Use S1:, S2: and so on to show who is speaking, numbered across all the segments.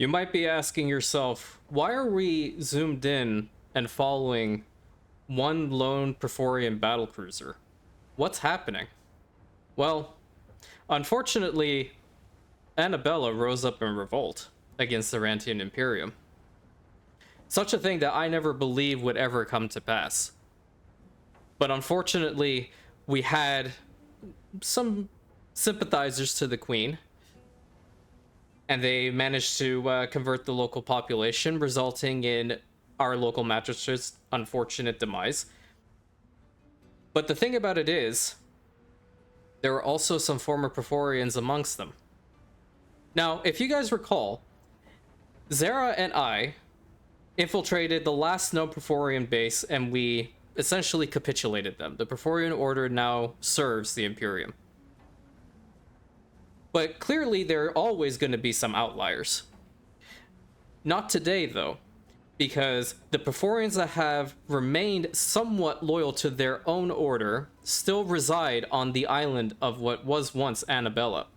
S1: might be asking yourself, why are we zoomed in and following one lone Pyrphorian battlecruiser? What's happening? Well, unfortunately, Annabella rose up in revolt against the Rantian Imperium. Such a thing that I never believed would ever come to pass. But unfortunately, we had some sympathizers to the Queen, and they managed to convert the local population, resulting in our local magistrate's unfortunate demise. But the thing about it is, there were also some former Pyrphorians amongst them. Now, if you guys recall, Zara and I infiltrated the last known Pyrphorian base, and we essentially capitulated them. The Pyrphorian Order now serves the Imperium. But clearly, there are always going to be some outliers. Not today, though, because the Pyrphorians that have remained somewhat loyal to their own order still reside on the island of what was once Annabella.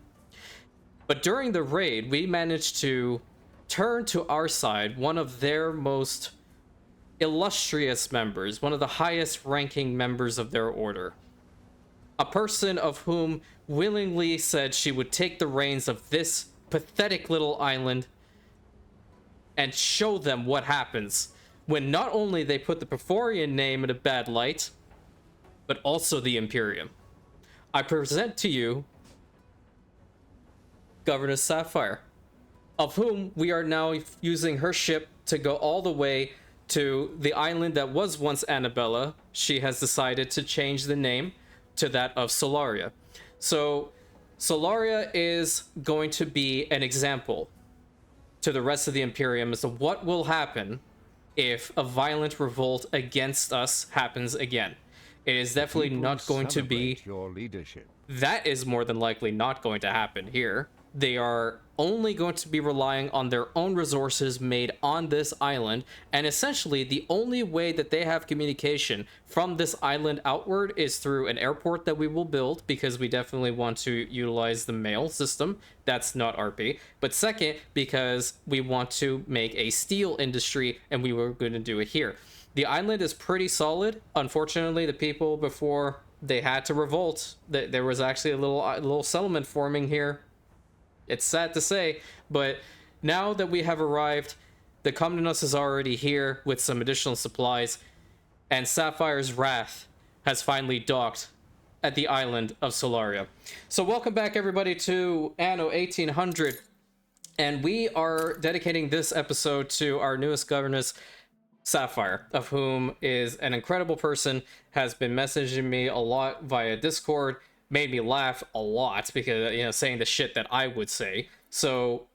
S1: But during the raid, we managed to turn to our side one of their most illustrious members, one of the highest ranking members of their order. A person of whom willingly said she would take the reins of this pathetic little island and show them what happens when not only they put the Pyrphorian name in a bad light, but also the Imperium. I present to you Governess Sapphire, of whom we are now using her ship to go all the way to the island that was once Annabella. She has decided to change the name to that of Solaria. So Solaria is going to be an example to the rest of the Imperium as to what will happen if a violent revolt against us happens again. It is definitely not going to be
S2: your leadership.
S1: That is more than likely not going to happen here. They are only going to be relying on their own resources made on this island, and essentially the only way that they have communication from this island outward is through an airport that we will build, because we definitely want to utilize the mail system. That's not RP. But second, because we want to make a steel industry, and we were going to do it here. The island is pretty solid. Unfortunately, the people, before they had to revolt, there was actually a little settlement forming here. It's sad to say, but now that we have arrived, the Commandant is already here with some additional supplies, and Sapphire's wrath has finally docked at the island of Solaria. So welcome back, everybody, to Anno 1800, and we are dedicating this episode to our newest governess, Sapphire, of whom is an incredible person, has been messaging me a lot via Discord, made me laugh a lot because, you know, saying the shit that I would say. So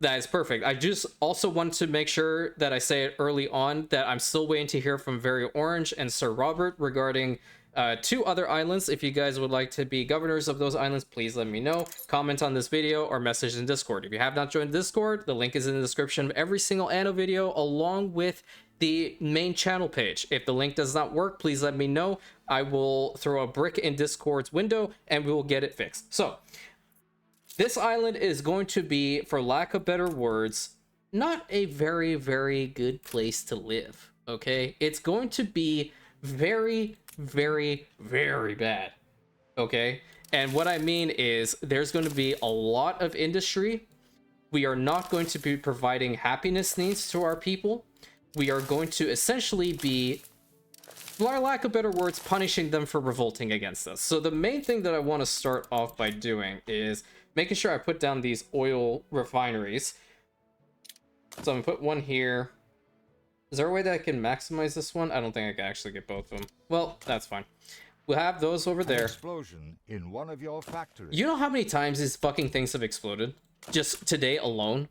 S1: that is perfect. I just also want to make sure that I say it early on that I'm still waiting to hear from Very Orange and Sir Robert regarding 2 other islands. If you guys would like to be governors of those islands, please let me know. Comment on this video or message in Discord. If you have not joined Discord, the link is in the description of every single Anno video, along with the main channel page. If the link does not work, please let me know. I will throw a brick in Discord's window and we will get it fixed. So this island is going to be, for lack of better words, not a very, very good place to live. Okay, it's going to be very, very, very bad. Okay, and what I mean is there's going to be a lot of industry. We are not going to be providing happiness needs to our people. We are going to essentially be, for lack of better words, punishing them for revolting against us. So the main thing that I want to start off by doing is making sure I put down these oil refineries. So I'm going to put one here. Is there a way that I can maximize this one? I don't think I can actually get both of them. Well, that's fine. We'll have those over there.
S2: Explosion in one of your factories.
S1: You know how many times these fucking things have exploded? Just today alone?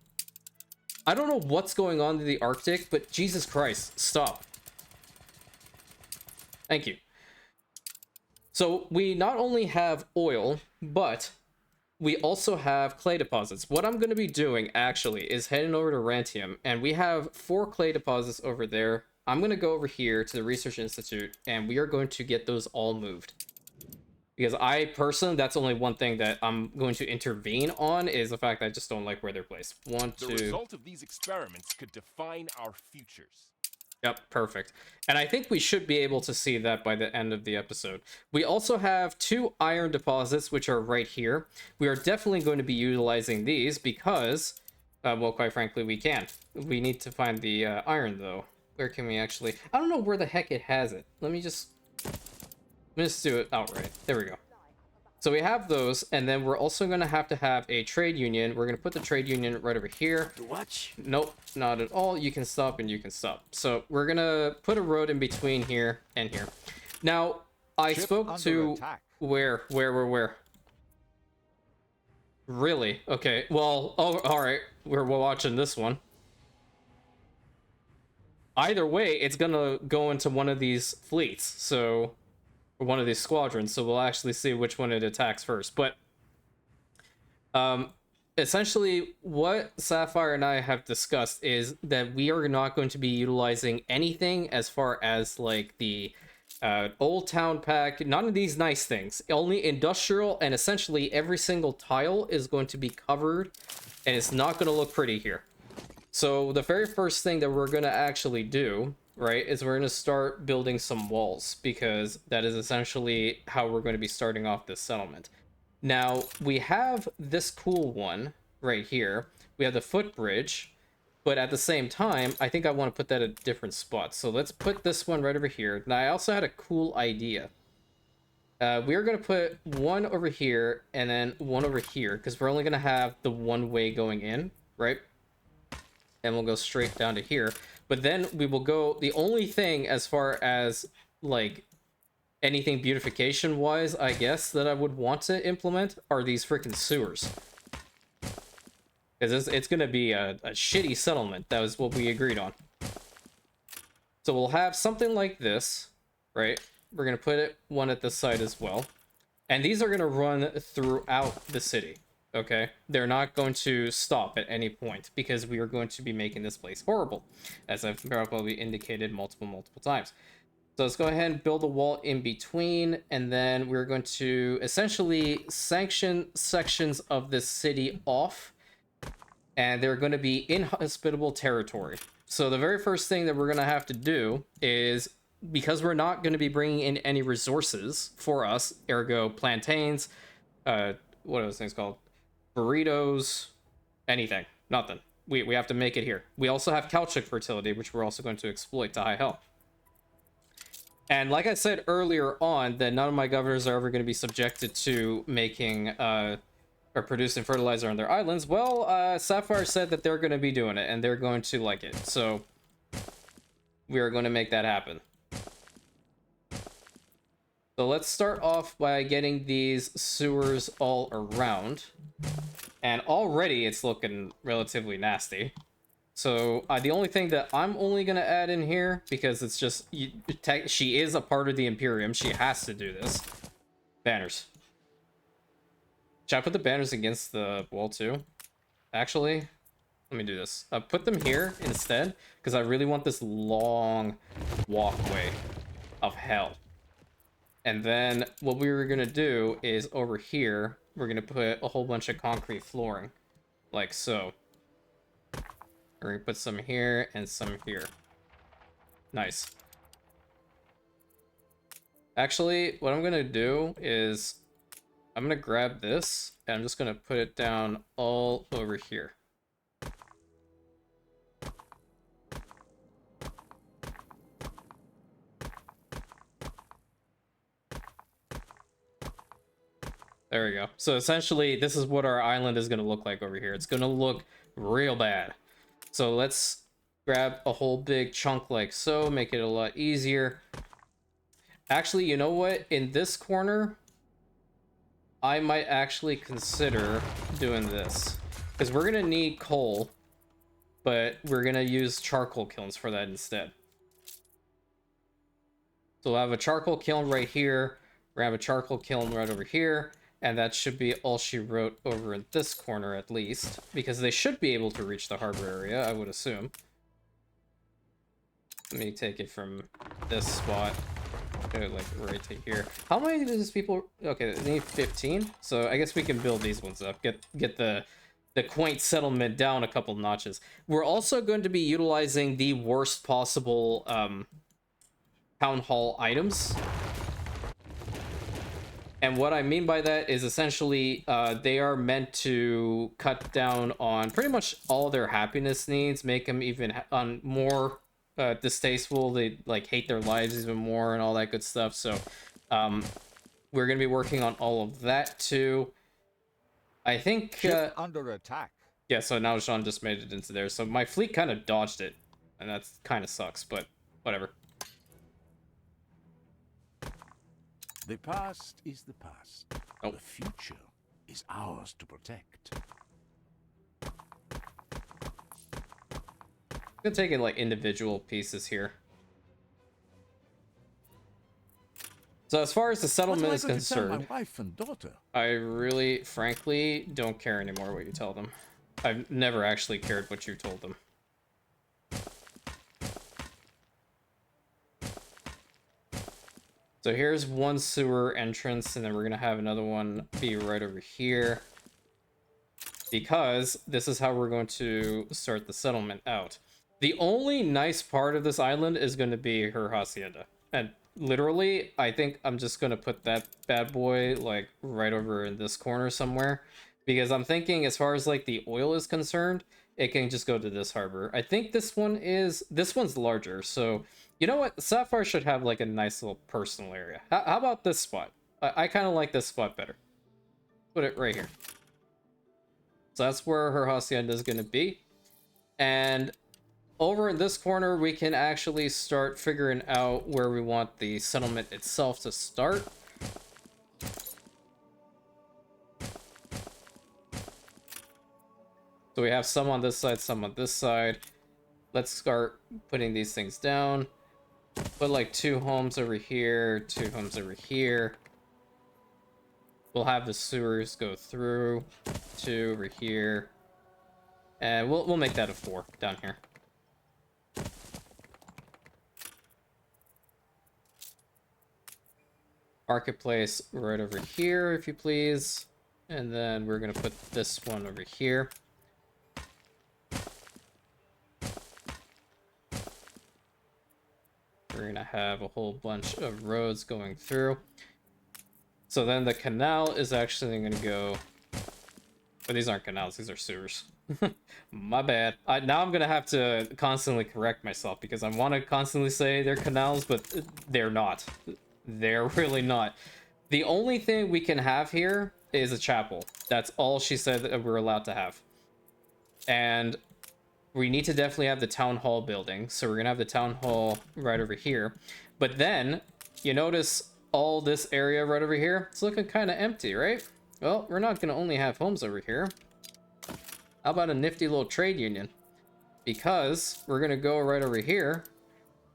S1: I don't know what's going on in the Arctic, but Jesus Christ, stop. Thank you. So we not only have oil, but we also have clay deposits. What I'm going to be doing, actually, is heading over to Rantian, and we have 4 clay deposits over there. I'm going to go over here to the Research Institute, and we are going to get those all moved. Because I personally, that's only one thing that I'm going to intervene on, is the fact that I just don't like where they're placed. One, two.
S3: The result of these experiments could define our futures.
S1: Yep, perfect. And I think we should be able to see that by the end of the episode. We also have 2 iron deposits, which are right here. We are definitely going to be utilizing these because, well, quite frankly, we can. We need to find the iron, though. Where can we actually... I don't know where the heck it has it. Let me just do it outright. There we go. So we have those, and then we're also going to have a trade union. We're going to put the trade union right over here.
S3: Watch.
S1: Nope, not at all. You can stop and you can stop. So we're going to put a road in between here and here. Now, I
S2: Ship
S1: spoke
S2: under
S1: to...
S2: attack.
S1: Where? Really? Okay, well, oh, alright. We're watching this one. Either way, it's going to go into one of these fleets, so... or one of these squadrons, so we'll actually see which one it attacks first. But essentially what Sapphire and I have discussed is that we are not going to be utilizing anything as far as like the old town pack, none of these nice things, only industrial, and essentially every single tile is going to be covered and it's not going to look pretty here. So the very first thing that we're going to actually do, right, is we're going to start building some walls, because that is essentially how we're going to be starting off this settlement. Now, we have this cool one right here. We have the footbridge, but at the same time, I think I want to put that at different spots. So let's put this one right over here. Now, I also had a cool idea. We're going to put one over here and then one over here, because we're only going to have the one way going in, right? And we'll go straight down to here. But then we will go, the only thing as far as like anything beautification wise, I guess, that I would want to implement are these freaking sewers. Because it's going to be a shitty settlement. That was what we agreed on. So we'll have something like this, right? We're going to put it one at this side as well. And these are going to run throughout the city. Okay, they're not going to stop at any point, because we are going to be making this place horrible, as I've probably indicated multiple times. So let's go ahead and build a wall in between, and then we're going to essentially sanction sections of this city off, and they're going to be inhospitable territory. So the very first thing that we're going to have to do is, because we're not going to be bringing in any resources for us, ergo plantains, what are those things called? Burritos, anything, nothing. We have to make it here. We also have Calchic fertility, which we're also going to exploit to high health. And like I said earlier on, that none of my governors are ever going to be subjected to making or producing fertilizer on their islands. Well, Sapphire said that they're going to be doing it, and they're going to like it. So we are going to make that happen. So let's start off by getting these sewers all around. And already it's looking relatively nasty. So the only thing that I'm only going to add in here, because it's just, she is a part of the Imperium, she has to do this. Banners. Should I put the banners against the wall too? Actually, let me do this. Put them here instead, because I really want this long walkway of hell. And then what we were going to do is over here, we're going to put a whole bunch of concrete flooring. Like so. We're going to put some here and some here. Nice. Actually, what I'm going to do is I'm going to grab this and I'm just going to put it down all over here. There we go. So essentially, this is what our island is going to look like over here. It's going to look real bad. So let's grab a whole big chunk like so, make it a lot easier. Actually, you know what? In this corner, I might actually consider doing this. Because we're going to need coal, but we're going to use charcoal kilns for that instead. So we'll have a charcoal kiln right here. We're going to have a charcoal kiln right over here. And that should be all she wrote over in this corner, at least. Because they should be able to reach the harbor area, I would assume. Let me take it from this spot. Go like right to here. How many does these people? Okay, they need 15. So I guess we can build these ones up. Get the quaint settlement down a couple notches. We're also going to be utilizing the worst possible town hall items. And what I mean by that is essentially they are meant to cut down on pretty much all their happiness needs, make them even more distasteful. They like hate their lives even more and all that good stuff. So we're going to be working on all of that too. I think
S2: under attack.
S1: yeah, so now Sean just made it into there. So my fleet kind of dodged it, and that kind of sucks, but whatever.
S4: The past is the past.
S1: Oh.
S4: The future is ours to protect.
S1: I'm gonna take it like individual pieces here. So as far as the settlement is concerned,
S4: my wife and daughter?
S1: I really, frankly, don't care anymore what you tell them. I've never actually cared what you told them. So here's one sewer entrance, and then we're gonna have another one be right over here, because this is how we're going to start the settlement out. The only nice part of this island is going to be her hacienda, and literally, I think I'm just gonna put that bad boy like right over in this corner somewhere, because I'm thinking as far as like the oil is concerned, it can just go to this harbor. I think this one's larger, so you know what? Sapphire should have like a nice little personal area. How about this spot? I kind of like this spot better. Put it right here. So that's where her hacienda is gonna be, and over in this corner, we can actually start figuring out where we want the settlement itself to start. So we have some on this side, some on this side. Let's start putting these things down. Put like 2 homes over here, 2 homes over here. We'll have the sewers go through, 2 over here. And we'll make that a 4 down here. Marketplace right over here, if you please. And then we're gonna put this one over here. We're gonna have a whole bunch of roads going through. So then the canal is actually gonna go, but these aren't canals, these are sewers. My bad. Now I'm gonna have to constantly correct myself because I want to constantly say they're canals, but they're not. They're really not. The only thing we can have here is a chapel. That's all she said that we're allowed to have. And we need to definitely have the town hall building. So we're gonna have the town hall right over here. But then you notice all this area right over here, it's looking kind of empty, right? Well, we're not gonna only have homes over here. How about a nifty little trade union? Because we're gonna go right over here,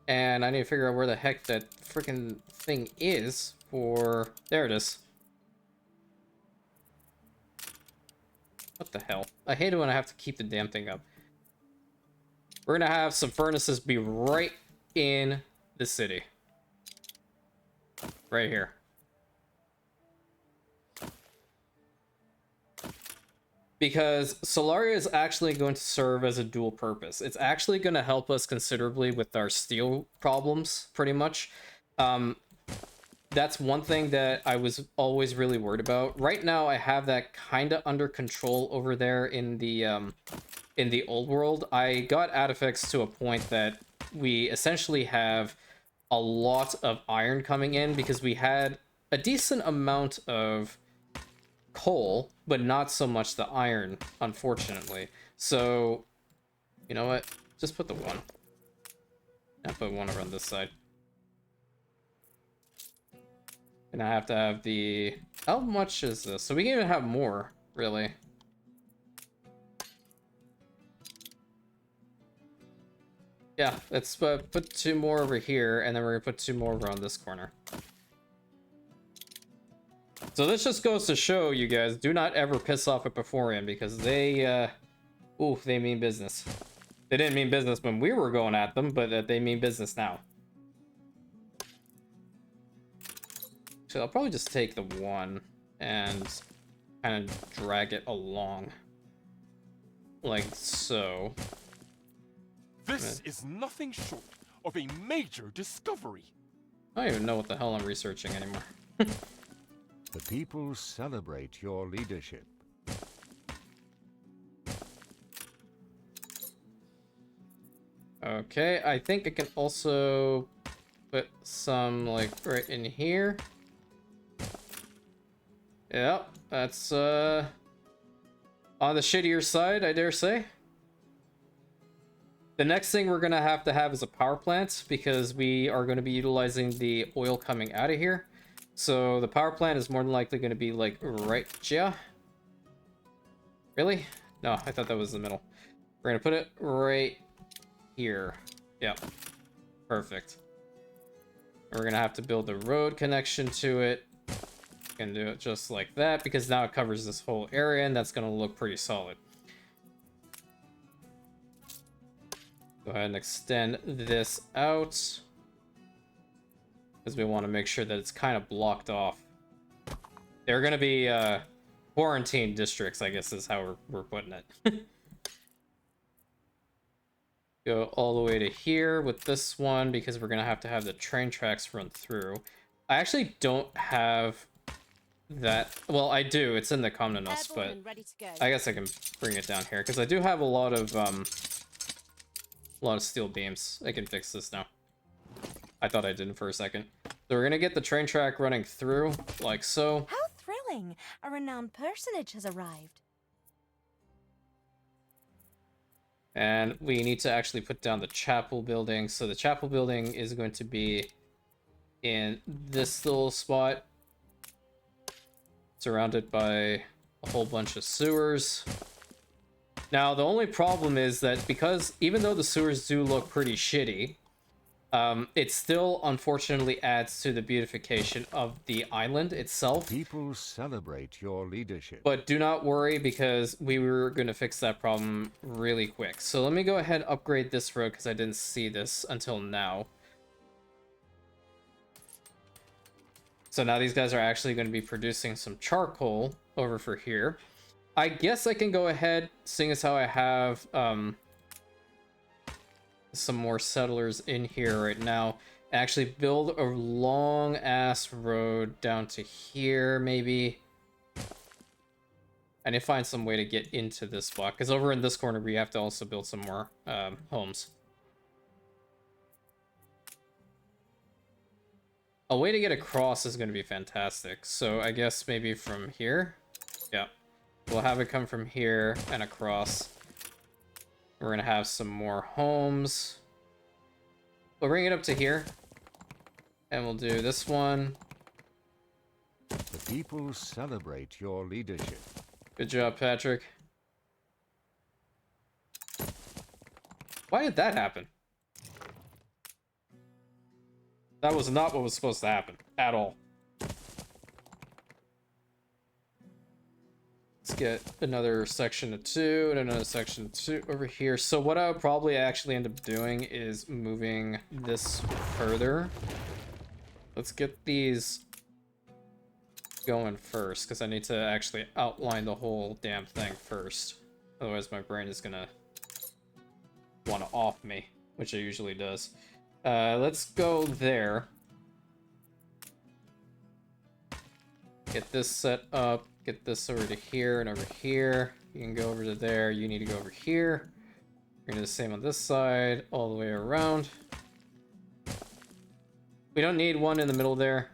S1: and I need to figure out where the heck that freaking thing is for... There it is. What the hell? I hate it when I have to keep the damn thing up. We're gonna have some furnaces be right in the city. Right here. Because Solaria is actually going to serve as a dual purpose. It's actually going to help us considerably with our steel problems, pretty much. That's one thing that I was always really worried about. Right now, I have that kind of under control over there in the old world. I got artifacts to a point that we essentially have a lot of iron coming in because we had a decent amount of coal, but not so much the iron, unfortunately. So, you know what? Just put the 1. I'll put 1 over on this side. And I have to have the... How much is this? So we can even have more, really. Yeah, let's put 2 more over here, and then we're gonna put 2 more over on this corner. So this just goes to show you guys, do not ever piss off a Pyrphorian, because they, they mean business. They didn't mean business when we were going at them, but they mean business now. Actually, I'll probably just take the one and kind of drag it along. Like so.
S3: This is nothing short of a major discovery.
S1: I don't even know what the hell I'm researching anymore.
S2: The people celebrate your leadership.
S1: Okay, I think I can also put some, like, right in here. Yep, that's, on the shittier side, I dare say. The next thing we're gonna have to have is a power plant, because we are going to be utilizing the oil coming out of here. So the power plant is more than likely going to be, like, right here. Really? No, I thought that was the middle. We're gonna put it right here. Yep. Perfect. We're gonna have to build a road connection to it. Can do it just like that, because now it covers this whole area, and that's gonna look pretty solid. Go ahead and extend this out, because we want to make sure that it's kind of blocked off. They're gonna be quarantine districts, I guess is how we're putting it. Go all the way to here with this one, because we're gonna have to have the train tracks run through. I actually don't have that. Well, I do. It's in the Commandant, but I guess I can bring it down here, because I do have a lot of steel beams. I can fix this now. I thought I didn't for a second. So we're gonna get the train track running through, like so.
S5: How thrilling! A renowned personage has arrived.
S1: And we need to actually put down the chapel building. So the chapel building is going to be in this little spot, surrounded by a whole bunch of sewers. Now, the only problem is that because even though the sewers do look pretty shitty, it still unfortunately adds to the beautification of the island itself.
S2: People celebrate your leadership.
S1: But do not worry, because we were going to fix that problem really quick. So let me go ahead and upgrade this road, because I didn't see this until now. So now these guys are actually going to be producing some charcoal over for here. I guess I can go ahead, seeing as how I have some more settlers in here right now, actually build a long ass road down to here, maybe. I need to find some way to get into this block, because over in this corner we have to also build some more homes. A way to get across is going to be fantastic. So I guess maybe from here. Yeah, we'll have it come from here and across. We're going to have some more homes. We'll bring it up to here. And we'll do this one.
S2: The people celebrate your leadership.
S1: Good job, Patrick. Why did that happen? That was not what was supposed to happen at all. Let's get another section of 2 and another section of 2 over here. So what I would probably actually end up doing is moving this further. Let's get these going first, because I need to actually outline the whole damn thing first. Otherwise my brain is gonna want to off me, which it usually does. Let's go there. Get this set up. Get this over to here and over here. You can go over to there. You need to go over here. We're gonna do the same on this side, all the way around. We don't need one in the middle there.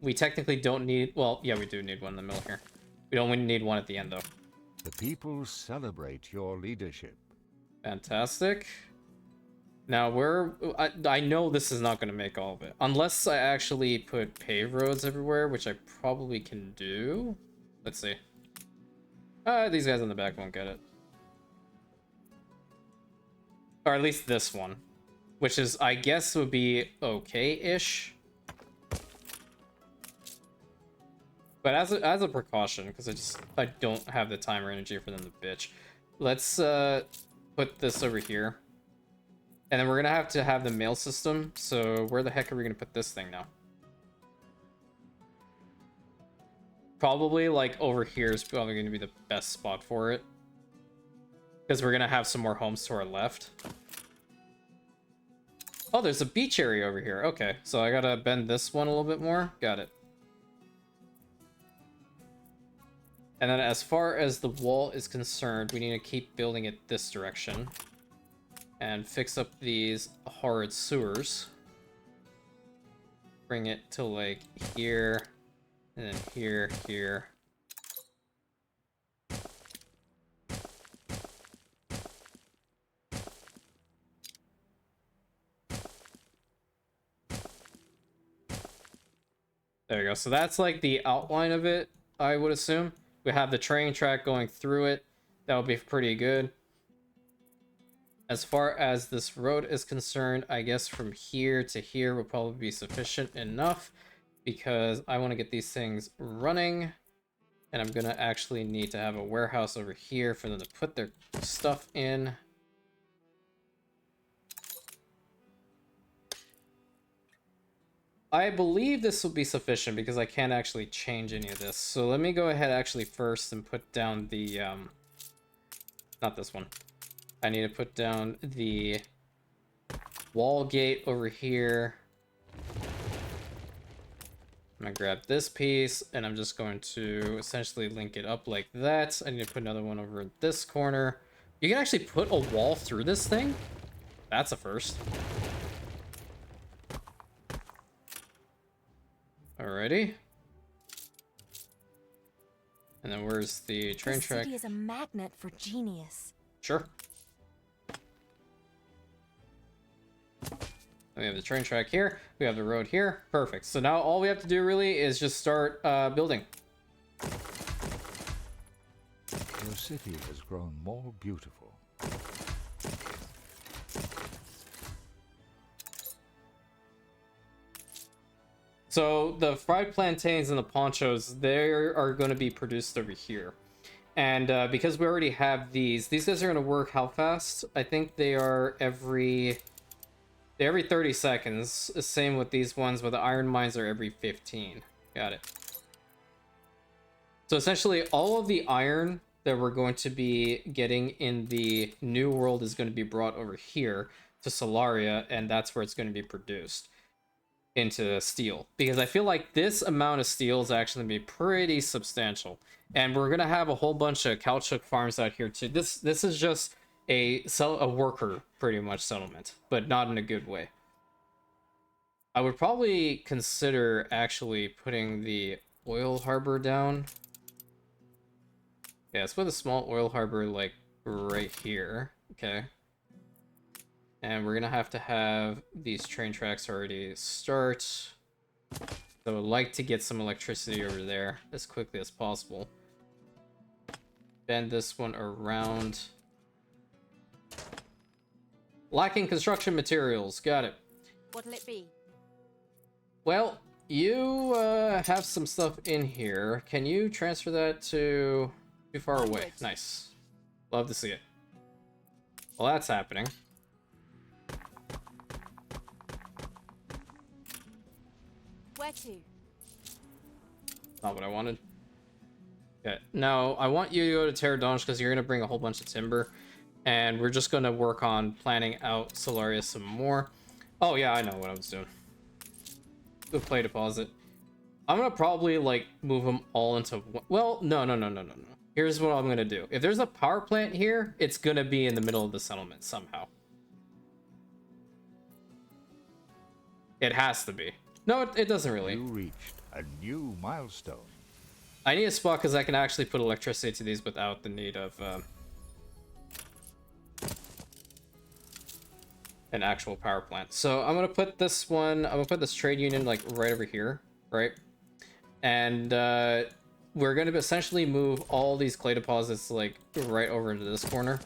S1: We technically don't need... Well, yeah, we do need one in the middle here. We don't need one at the end, though.
S2: The people celebrate your leadership.
S1: Fantastic. Now, I know this is not going to make all of it. Unless I actually put paved roads everywhere, which I probably can do. Let's see. These guys in the back won't get it. Or at least this one. Which is, I guess, would be okay-ish. But as a precaution, because I don't have the time or energy for them to bitch. Let's put this over here. And then we're going to have the mail system. So where the heck are we going to put this thing now? probably like over here is probably going to be the best spot for it, because we're going to have some more homes to our left. Oh, there's a beach area over here. Okay, so I gotta bend this one a little bit more. Got it. And then as far as the wall is concerned, we need to keep building it this direction and fix up these horrid sewers. Bring it to like here, and then here, here. There we go. So that's like the outline of it, I would assume. We have the train track going through it. That would be pretty good. As far as this road is concerned, I guess from here to here will probably be sufficient enough, because I want to get these things running. And I'm going to actually need to have a warehouse over here for them to put their stuff in. I believe this will be sufficient because I can't actually change any of this. So let me go ahead actually first and put down the, not this one. I need to put down the wall gate over here. I'm gonna grab this piece and I'm just going to essentially link it up like that. I need to put another one over in this corner. You can actually put a wall through this thing? That's a first. Alrighty. And then where's the train
S5: This
S1: track?
S5: city is a magnet for genius.
S1: Sure. We have the train track here. We have the road here. Perfect. So now all we have to do really is just start building.
S2: Your city has grown more beautiful.
S1: So the fried plantains and the ponchos, they are going to be produced over here. And because we already have these guys are going to work how fast? I think they are every 30 seconds. Same with these ones, but the iron mines are every 15. Got it. So essentially all of the iron that we're going to be getting in the new world is going to be brought over here to Solaria, and that's where it's going to be produced into steel, because I feel like this amount of steel is actually going to be pretty substantial. And we're going to have a whole bunch of caoutchouc farms out here too. This is just a worker pretty much settlement, but not in a good way. I would probably consider actually putting the oil harbor down. Yeah, let's put a small oil harbor like right here. Okay. And we're gonna have to have these train tracks already start. So I would like to get some electricity over there as quickly as possible. Bend this one around. Lacking construction materials. Got it.
S5: What'll it be?
S1: Well, you have some stuff in here. Can you transfer that to too far away? Nice. Love to see it. Well, that's happening.
S5: Where to?
S1: Not what I wanted. Okay. No, I want you to go to Terradonge because you're going to bring a whole bunch of timber. And we're just going to work on planning out Solaria some more. Oh, yeah, I know what I was doing. The play deposit. I'm going to probably, like, move them all into one. Well, no. Here's what I'm going to do. If there's a power plant here, it's going to be in the middle of the settlement somehow. It has to be. No, it doesn't really.
S2: You reached a new milestone.
S1: I need a spot because I can actually put electricity to these without the need of an actual power plant. So I'm gonna put this one. I'm gonna put this trade union like right over here, right? And we're gonna essentially move all these clay deposits like right over into this corner.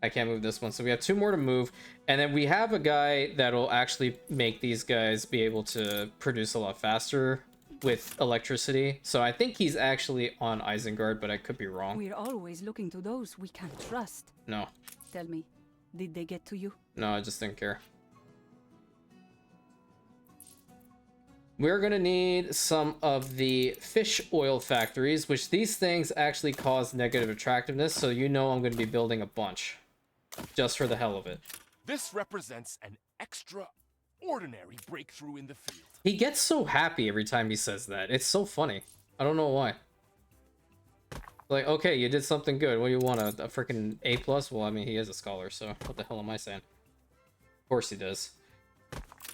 S1: I can't move this one, so we have two more to move, and then we have a guy that'll actually make these guys be able to produce a lot faster with electricity. So I think he's actually on Isengard, but I could be wrong.
S6: We're always looking to those we can't trust.
S1: No,
S6: Tell me, did they get to you?
S1: no, I just didn't care. we're going to need some of the fish oil factories, which these things actually cause negative attractiveness, so you know I'm going to be building a bunch. Just for the hell of it.
S3: This represents an extraordinary breakthrough in the field.
S1: He gets so happy every time he says that. It's so funny. I don't know why. Like, okay, you did something good. What do you want, a freaking A+? Well, I mean, he is a scholar, so what the hell am I saying? Of course he does.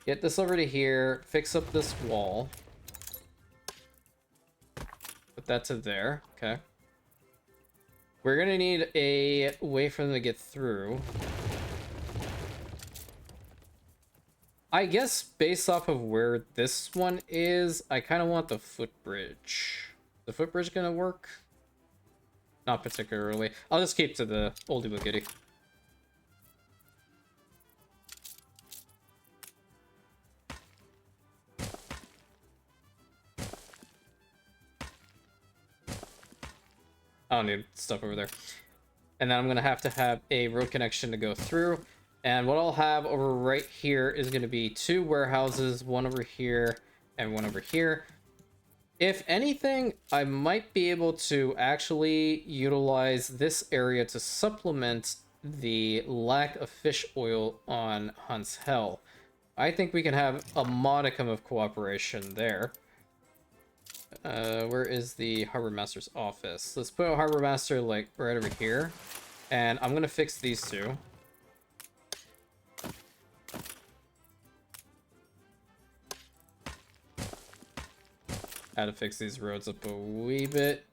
S1: Get this over to here. Fix up this wall. Put that to there. Okay. We're gonna need a way for them to get through. I guess based off of where this one is, I kind of want the footbridge. The footbridge gonna work? Not particularly. I'll just keep to the oldie but goodie. I don't need stuff over there. And then I'm gonna have to have a road connection to go through. And what I'll have over right here is gonna be 2 warehouses, one over here and one over here. If anything, I might be able to actually utilize this area to supplement the lack of fish oil on Hunt's Hell. I think we can have a modicum of cooperation there. Where is the Harbor Master's office? Let's put a Harbor Master, like, right over here. And I'm gonna fix these 2. How to fix these roads up a wee bit.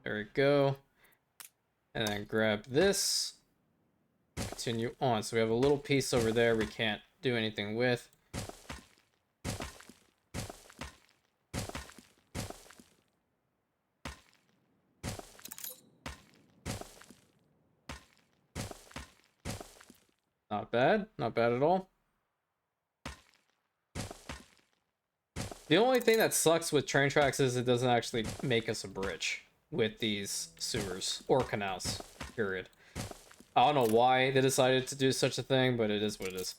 S1: There we go. And then grab this. Continue on. So we have a little piece over there we can't do anything with. Not bad. Not bad at all. The only thing that sucks with train tracks is it doesn't actually make us a bridge with these sewers or canals, period. I don't know why they decided to do such a thing, but it is what it is.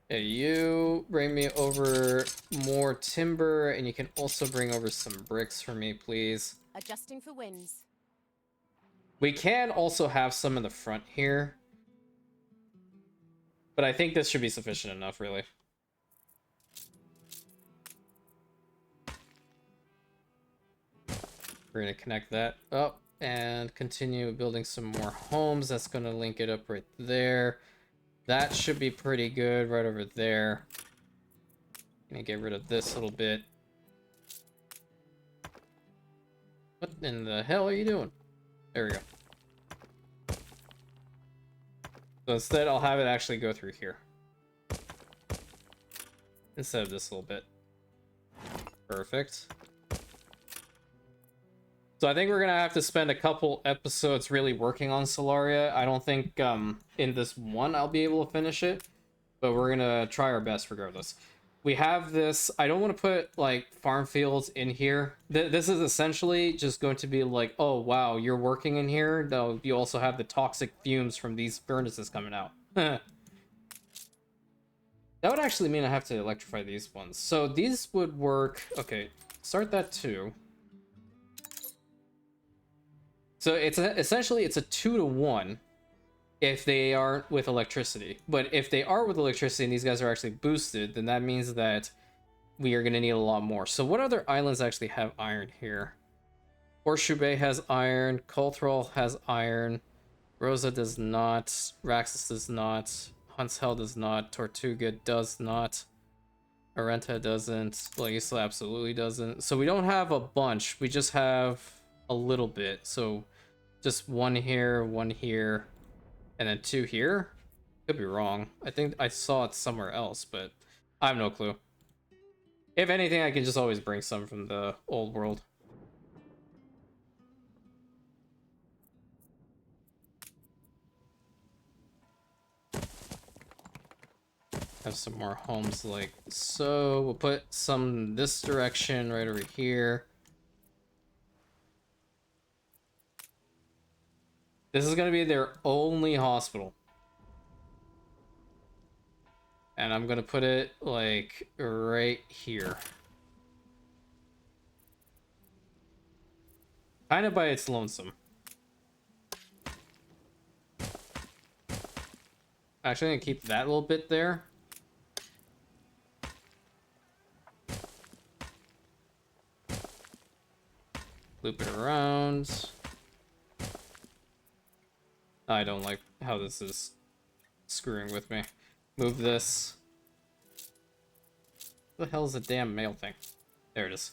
S1: Hey, you bring me over more timber, and you can also bring over some bricks for me, please.
S5: Adjusting for winds.
S1: We can also have some in the front here, but I think this should be sufficient enough, really. We're going to connect that up and continue building some more homes. That's going to link it up right there. That should be pretty good right over there. Gonna get rid of this little bit. What in the hell are you doing? There we go. So instead, I'll have it actually go through here. Instead of this little bit. Perfect. So I think we're gonna have to spend a couple episodes really working on Solaria. I don't think in this one I'll be able to finish it, but we're gonna try our best regardless. We have this. I don't want to put like farm fields in here. This is essentially just going to be like, oh wow, you're working in here. No, you also have the toxic fumes from these furnaces coming out. That would actually mean I have to electrify these ones. So these would work. Okay, start that too. So it's essentially it's a 2-to-1 if they aren't with electricity. But if they are with electricity and these guys are actually boosted, then that means that we are going to need a lot more. So what other islands actually have iron here? Horseshoe Bay has iron, Colthrol has iron, Rosa does not, Raxus does not, Hunt's Hell does not, Tortuga does not, Arenta doesn't, La Isla absolutely doesn't. So we don't have a bunch, we just have a little bit. So just 1 here, 1 here, and then 2 here. Could be wrong. I think I saw it somewhere else, but I have no clue. If anything, I can just always bring some from the old world. Have some more homes like so. We'll put some this direction right over here. This is going to be their only hospital. And I'm going to put it, like, right here. Kind of by its lonesome. Actually, I'm gonna keep that little bit there. Loop it around. I don't like how this is screwing with me. Move this. What the hell is the damn mail thing? There it is.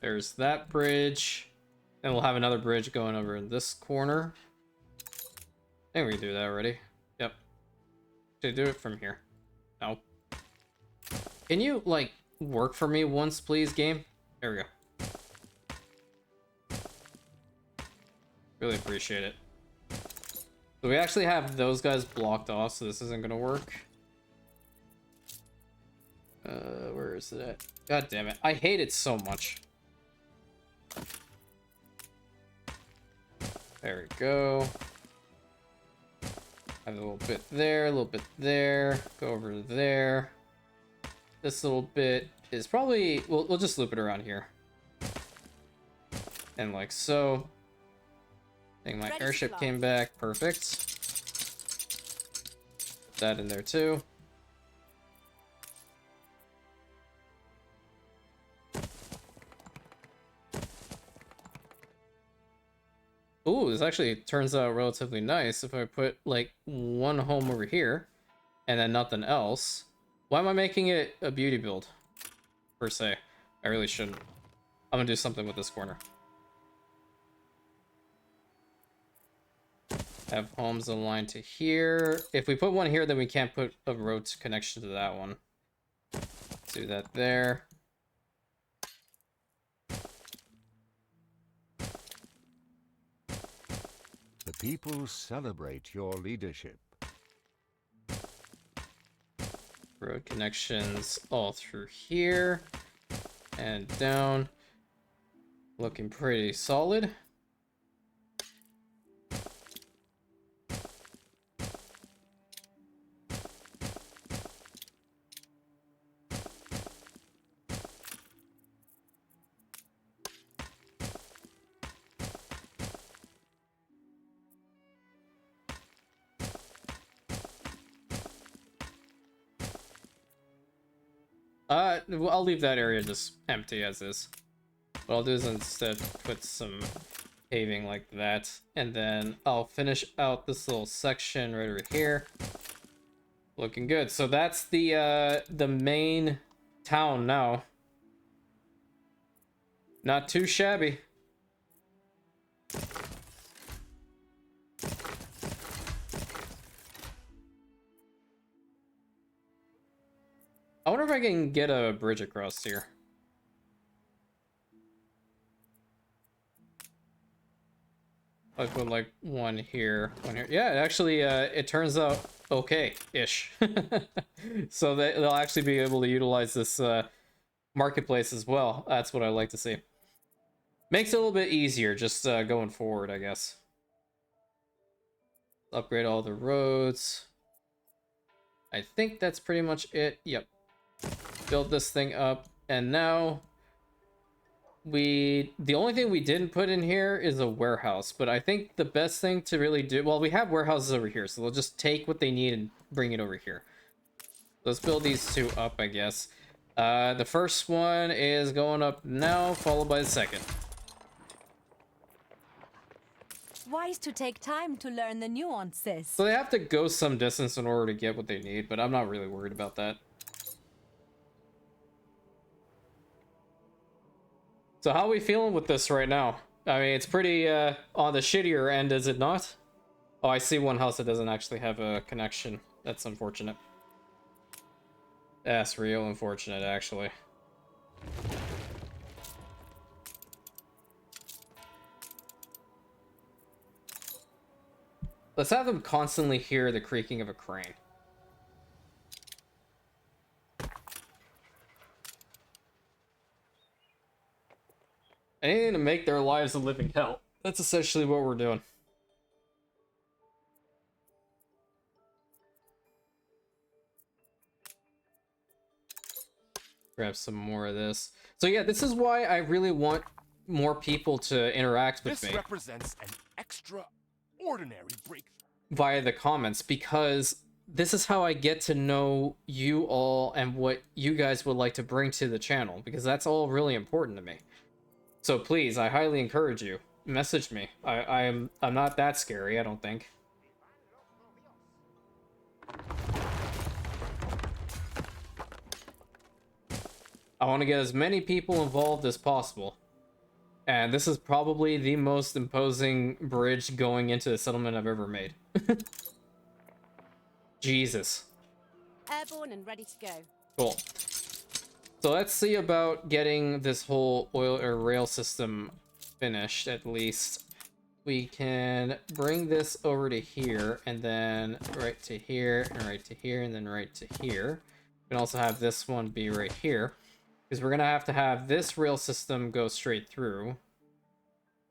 S1: There's that bridge. And we'll have another bridge going over in this corner. I think we can do that already. Yep. Should do it from here. No. Can you, like, work for me once, please, game? There we go. Really appreciate it. So we actually have those guys blocked off, so this isn't gonna work. Where is it at? God damn it. I hate it so much. There we go. Have a little bit there, a little bit there. Go over there. This little bit is probably... We'll just loop it around here. And like so. I think my airship came back. Perfect. Put that in there too. Ooh, this actually turns out relatively nice if I put like one home over here and then nothing else. Why am I making it a beauty build per se? I really shouldn't. I'm gonna do something with this corner. Have homes aligned to here. If we put one here, then we can't put a road connection to that one. Let's do that there.
S2: The people celebrate your leadership.
S1: Road connections all through here and down. Looking pretty solid. I'll leave that area just empty as is. What I'll do is instead put some paving like that, and then I'll finish out this little section right over here. Looking good. So that's the main town now. Not too shabby. I wonder if I can get a bridge across here. I put like one here, one here. Yeah, actually, it turns out okay-ish. So they'll actually be able to utilize this marketplace as well. That's what I like to see. Makes it a little bit easier just going forward, I guess. Upgrade all the roads. I think that's pretty much it. Yep. Build this thing up, and now the only thing we didn't put in here is a warehouse, but I think the best thing to really do, well, we have warehouses over here, so they'll just take what they need and bring it over here. Let's build these two up, I guess. The first one is going up now, followed by the second.
S5: Wise to take time to learn the nuances.
S1: So they have to go some distance in order to get what they need, but I'm not really worried about that. So how are we feeling with this right now? I mean, it's pretty on the shittier end, is it not? Oh, I see one house that doesn't actually have a connection. That's unfortunate. That's real unfortunate, actually. Let's have them constantly hear the creaking of a crane. Anything to make their lives a living hell. That's essentially what we're doing. Grab some more of this. So yeah, this is why I really want more people to interact with
S3: This
S1: me
S3: represents an extraordinary breakthrough.
S1: via the comments, because this is how I get to know you all and what you guys would like to bring to the channel, because that's all really important to me. So please, I highly encourage you. Message me. I'm not that scary, I don't think. I want to get as many people involved as possible. And this is probably the most imposing bridge going into a settlement I've ever made. Jesus.
S7: Airborne and ready to go.
S1: Cool. So let's see about getting this whole oil or rail system finished, at least. We can bring this over to here, and then right to here, and right to here, and then right to here. We can also have this one be right here, because we're going to have this rail system go straight through.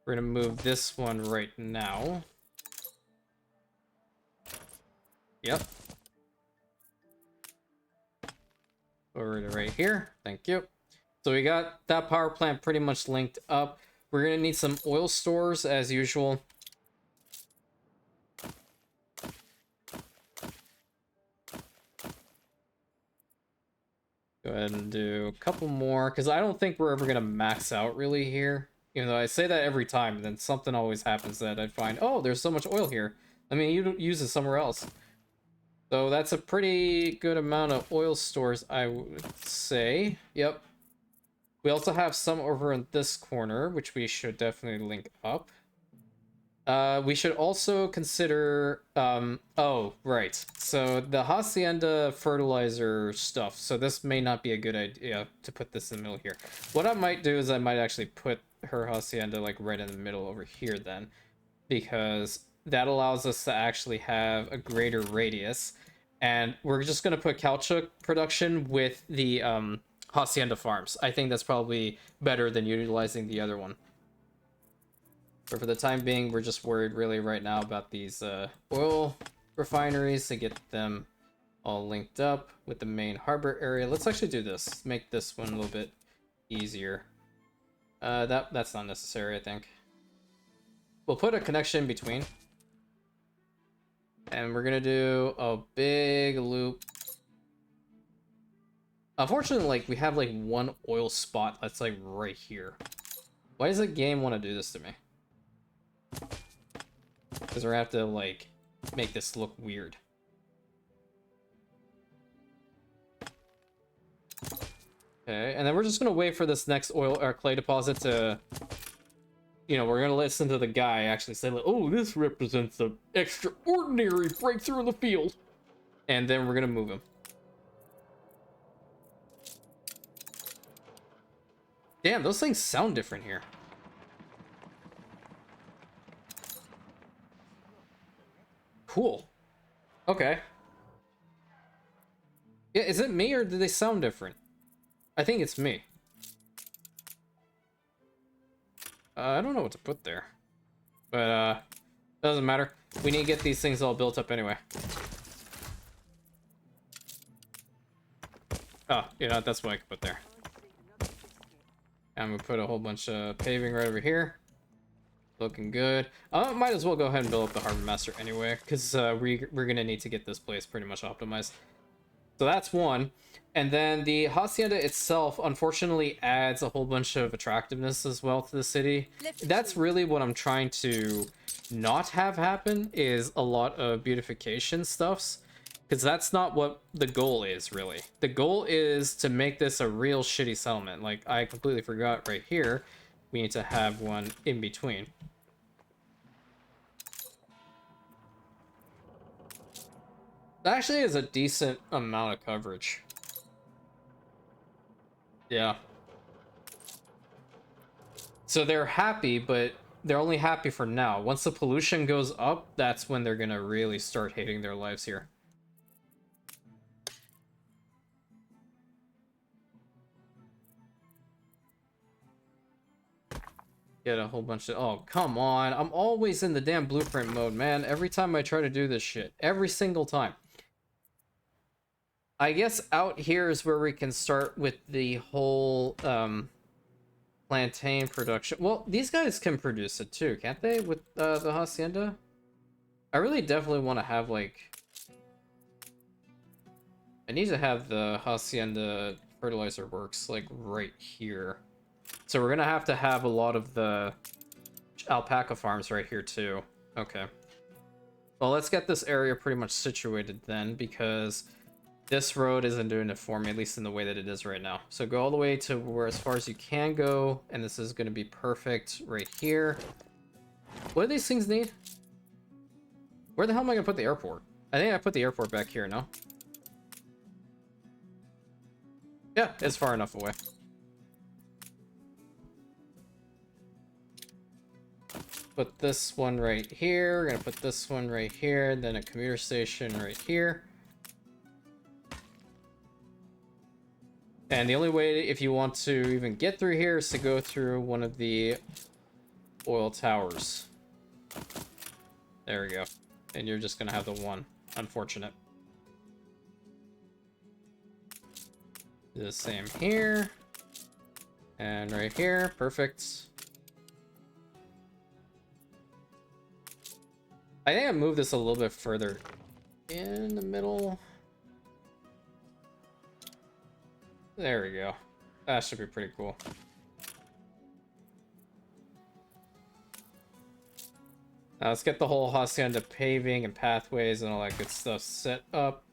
S1: We're going to move this one right now. Yep. Over to right here. Thank you. So we got that power plant pretty much linked up. We're going to need some oil stores as usual. Go ahead and do a couple more, because I don't think we're ever going to max out really here. Even though I say that every time, and then something always happens that I find, oh, there's so much oil here. I mean, you use it somewhere else. So that's a pretty good amount of oil stores, I would say. Yep. We also have some over in this corner, which we should definitely link up. We should also consider, oh, right. So the Hacienda fertilizer stuff. So this may not be a good idea to put this in the middle here. What I might do is I might actually put her Hacienda like right in the middle over here then, because that allows us to actually have a greater radius. And we're just going to put caoutchouc production with the Hacienda farms. I think that's probably better than utilizing the other one. But for the time being, we're just worried really right now about these oil refineries to get them all linked up with the main harbor area. Let's actually do this. Make this one a little bit easier. That's not necessary, I think. We'll put a connection in between. And we're gonna do a big loop. Unfortunately, like, we have like one oil spot that's like right here. Why does the game want to do this to me? Because we're gonna have to like make this look weird. Okay, and then we're just gonna wait for this next oil or clay deposit to, you know, we're gonna listen to the guy actually say, like, oh, this represents an extraordinary breakthrough in the field, and then we're gonna move him. Damn, those things sound different here. Cool. Okay. Yeah, is it me or do they sound different? I think it's me. I don't know what to put there. But, doesn't matter. We need to get these things all built up anyway. Oh, you know, that's what I could put there. I'm gonna put a whole bunch of paving right over here. Looking good. Might as well go ahead and build up the Harbor Master anyway, because we're gonna need to get this place pretty much optimized. So that's one. And then the Hacienda itself, unfortunately, adds a whole bunch of attractiveness as well to the city. That's really what I'm trying to not have happen, is a lot of beautification stuffs. Because that's not what the goal is, really. The goal is to make this a real shitty settlement. Like, I completely forgot right here, we need to have one in between. That actually is a decent amount of coverage. Yeah. So they're happy, but they're only happy for now. Once the pollution goes up, that's when they're gonna really start hating their lives here. Get a whole bunch of... Oh, come on. I'm always in the damn blueprint mode, man. Every time I try to do this shit. Every single time. I guess out here is where we can start with the whole plantain production. Well, these guys can produce it too, can't they, with the Hacienda? I really definitely want to have, like... I need to have the Hacienda fertilizer works, like, right here. So we're gonna have a lot of the alpaca farms right here too. Okay. Well, let's get this area pretty much situated then, because this road isn't doing it for me, at least in the way that it is right now. So go all the way to where as far as you can go, and this is going to be perfect right here. What do these things need? Where the hell am I going to put the airport? I think I put the airport back here, no? Yeah, it's far enough away. Put this one right here. We're going to put this one right here, then a commuter station right here. And the only way, if you want to even get through here, is to go through one of the oil towers. There we go. And you're just gonna have the one. Unfortunate. Do the same here. And right here. Perfect. I think I moved this a little bit further in the middle. There we go. That should be pretty cool. Now let's get the whole Hacienda paving and pathways and all that good stuff set up.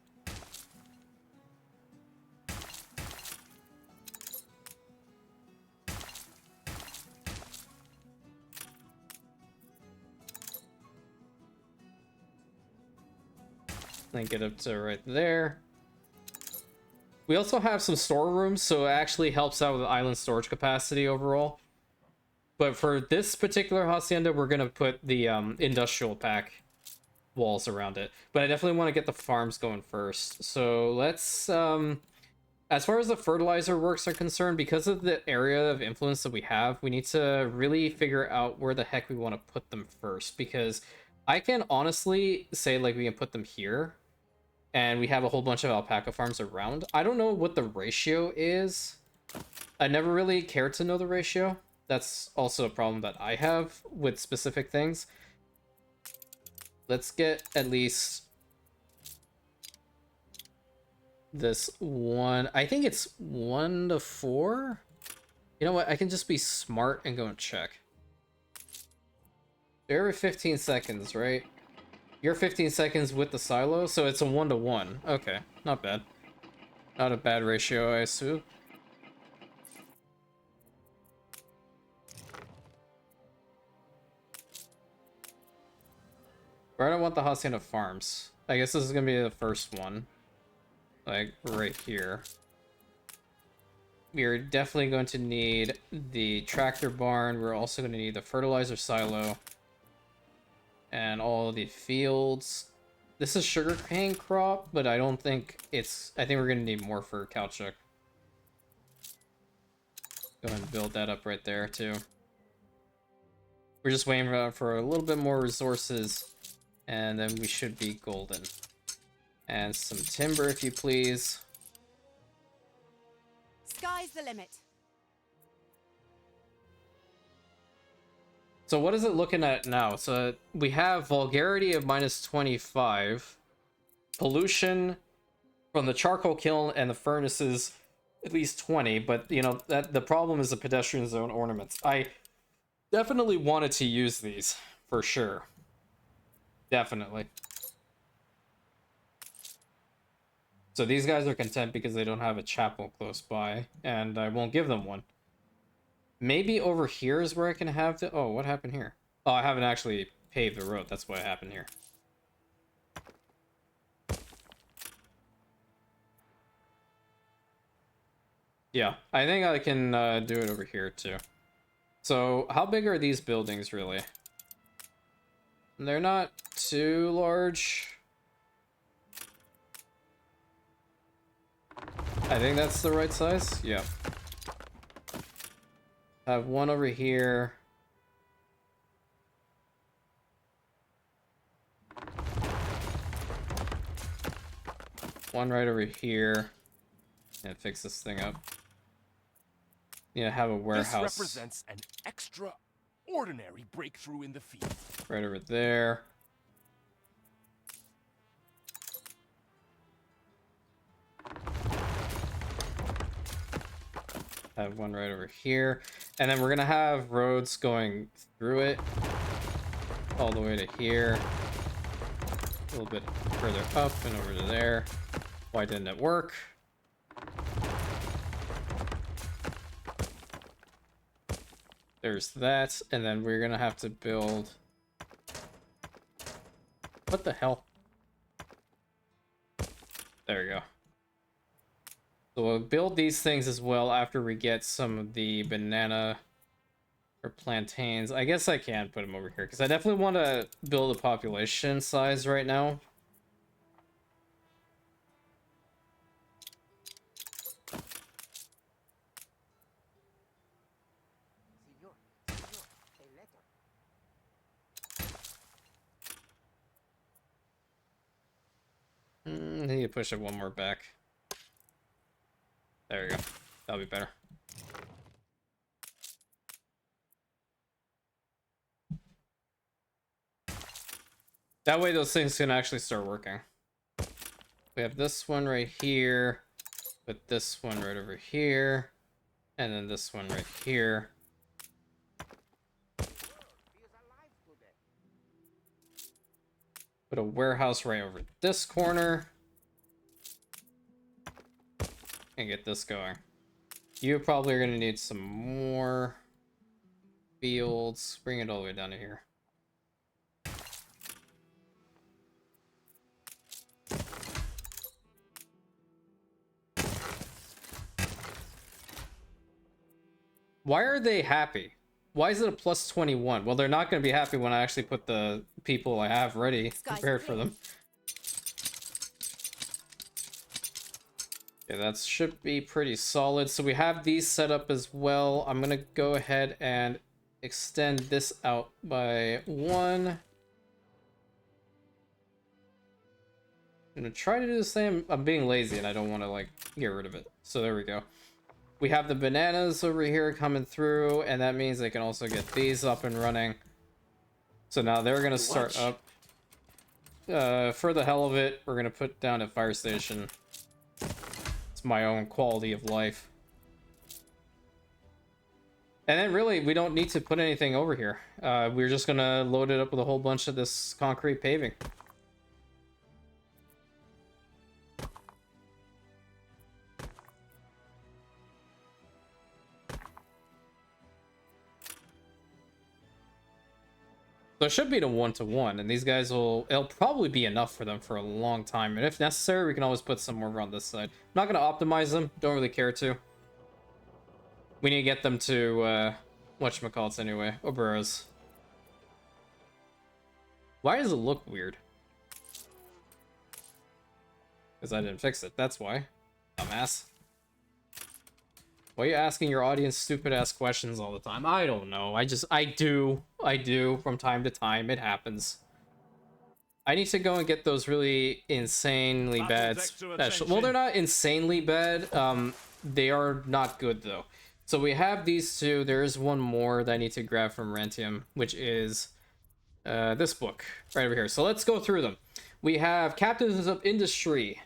S1: Link it up to right there. We also have some storerooms, so it actually helps out with the island storage capacity overall. But for this particular Hacienda, we're going to put the industrial pack walls around it. But I definitely want to get the farms going first. So let's... as far as the fertilizer works are concerned, because of the area of influence that we have, we need to really figure out where the heck we want to put them first. Because I can honestly say, like, we can put them here. And we have a whole bunch of alpaca farms around. I don't know what the ratio is. I never really cared to know the ratio. That's also a problem that I have with specific things. Let's get at least this one. I think it's 1 to 4. You know what? I can just be smart and go and check. They're every 15 seconds, right? You're 15 seconds with the silo, so it's a 1 to 1. Okay, not bad. Not a bad ratio, I assume. Where do I want the Hacienda farms? I guess this is gonna be the first one. Like, right here. We're definitely going to need the tractor barn. We're also going to need the fertilizer silo. And all the fields. This is sugarcane crop, but I don't think it's... I think we're going to need more for caoutchouc. Go ahead and build that up right there, too. We're just waiting for a little bit more resources. And then we should be golden. And some timber, if you please.
S7: Sky's the limit.
S1: So what is it looking at now? So we have vulgarity of -25. Pollution from the charcoal kiln and the furnaces at least 20. But, you know, that the problem is the pedestrian zone ornaments. I definitely wanted to use these, for sure. Definitely. So these guys are content because they don't have a chapel close by, and I won't give them one. Maybe over here is where I can have the... Oh, what happened here? Oh, I haven't actually paved the road. That's what happened here. Yeah, I think I can do it over here too. So how big are these buildings really? They're not too large. I think that's the right size. Yeah. Have one over here. one right over here, and fix this thing up. Have a warehouse.
S3: This represents an extraordinary breakthrough in the field.
S1: Right over there. Have one right over here, and then we're gonna have roads going through it all the way to here, a little bit further up and over to there. Why didn't it work? There's that, and then we're gonna have to build... What the hell? There we go. So we'll build these things as well after we get some of the banana or plantains. I guess I can put them over here, because I definitely want to build a population size right now. I need to push it one more back. There we go. That'll be better. That way those things can actually start working. We have this one right here, put this one right over here, and then this one right here. Put a warehouse right over this corner. And get this going. You probably are going to need some more fields. Bring it all the way down to here. Why are they happy? Why is it a plus 21? Well, they're not going to be happy when I actually put the people I have ready, prepared for them. Okay, that should be pretty solid. So we have these set up as well. I'm going to go ahead and extend this out by 1. I'm going to try to do the same. I'm being lazy and I don't want to, like, get rid of it. So there we go. We have the bananas over here coming through, and that means they can also get these up and running. So now they're going to start up. For the hell of it, we're going to put down a fire station. It's my own quality of life. And then really, we don't need to put anything over here. We're just going to load it up with a whole bunch of this concrete paving. So it should be the 1-to-1, and these guys it'll probably be enough for them for a long time. And if necessary, we can always put some more on this side. I'm not going to optimize them, don't really care to. We need to get them to, whatchamacallits anyway, Oberas. Why does it look weird? Because I didn't fix it, that's why. Dumbass. Why are you asking your audience stupid-ass questions all the time? I don't know. I do from time to time. It happens. I need to go and get those really insanely bad special... Well, they're not insanely bad. They are not good, though. So we have these two. There is one more that I need to grab from Rantian, which is this book right over here. So let's go through them. We have Captains of Industry.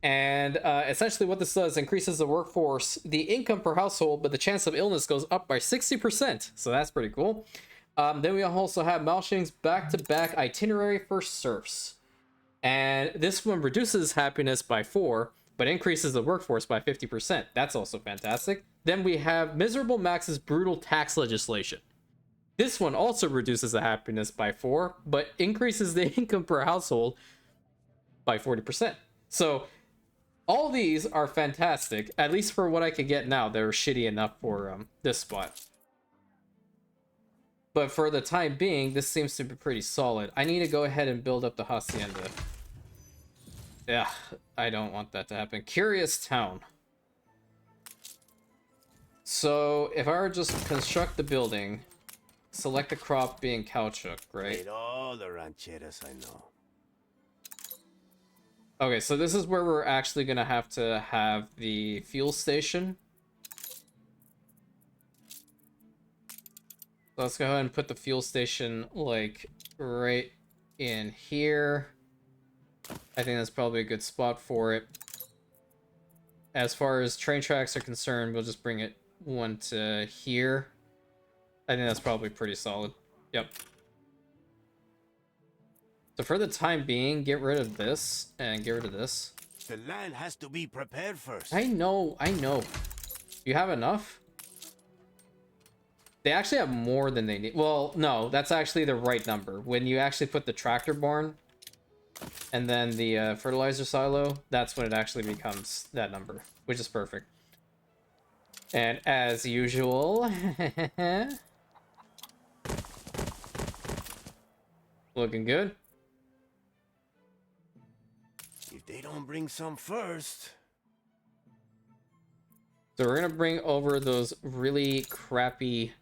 S1: And essentially what this does increases the workforce, the income per household, but the chance of illness goes up by 60%. So that's pretty cool. Then we also have Malshing's back-to-back itinerary for serfs. And this one reduces happiness by 4, but increases the workforce by 50%. That's also fantastic. Then we have Miserable Max's brutal tax legislation. This one also reduces the happiness by 4, but increases the income per household by 40%. So all these are fantastic, at least for what I could get now. They're shitty enough for this spot. But for the time being, this seems to be pretty solid. I need to go ahead and build up the Hacienda. Yeah, I don't want that to happen. Curious Town. So if I were just construct the building, select the crop being caoutchouc, right?
S4: All the rancheras I know.
S1: Okay, so this is where we're actually gonna have to have the fuel station. So let's go ahead and put the fuel station, like, right in here. I think that's probably a good spot for it. As far as train tracks are concerned, we'll just bring it one to here. I think that's probably pretty solid. Yep. So for the time being, get rid of this and get rid of this.
S4: The land has to be prepared first.
S1: I know. You have enough? They actually have more than they need. Well, no, that's actually the right number. When you actually put the tractor barn and then the fertilizer silo, that's when it actually becomes that number, which is perfect. And as usual, looking good.
S4: If they don't bring some first.
S1: So we're gonna bring over those really crappy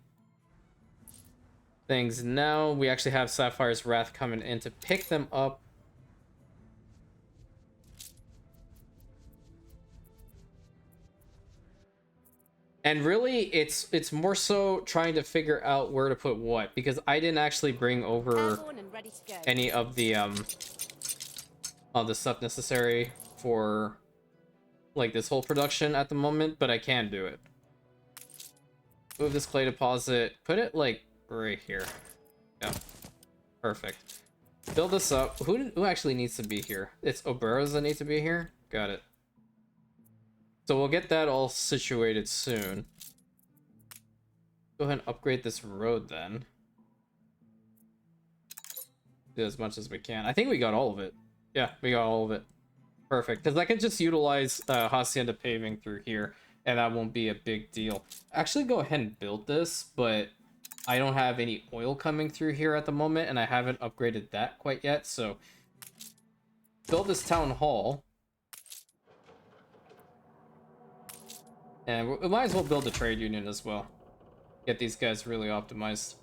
S1: things now. We actually have Sapphire's Wrath coming in to pick them up. And really, it's more so trying to figure out where to put what, because I didn't actually bring over
S7: Airborne and ready to go.
S1: any of the stuff necessary for like this whole production at the moment, but I can do it. Move this clay deposit, put it like right here. Yeah, perfect. Build this up. Who actually needs to be here? It's Oberos that need to be here. Got it. So we'll get that all situated soon. Go ahead and upgrade this road then. Do as much as we can. I think we got all of it. Yeah, we got all of it. Perfect. Because I can just utilize Hacienda paving through here, and that won't be a big deal. Actually, go ahead and build this, but I don't have any oil coming through here at the moment, and I haven't upgraded that quite yet, so build this town hall. And we might as well build a trade union as well. Get these guys really optimized.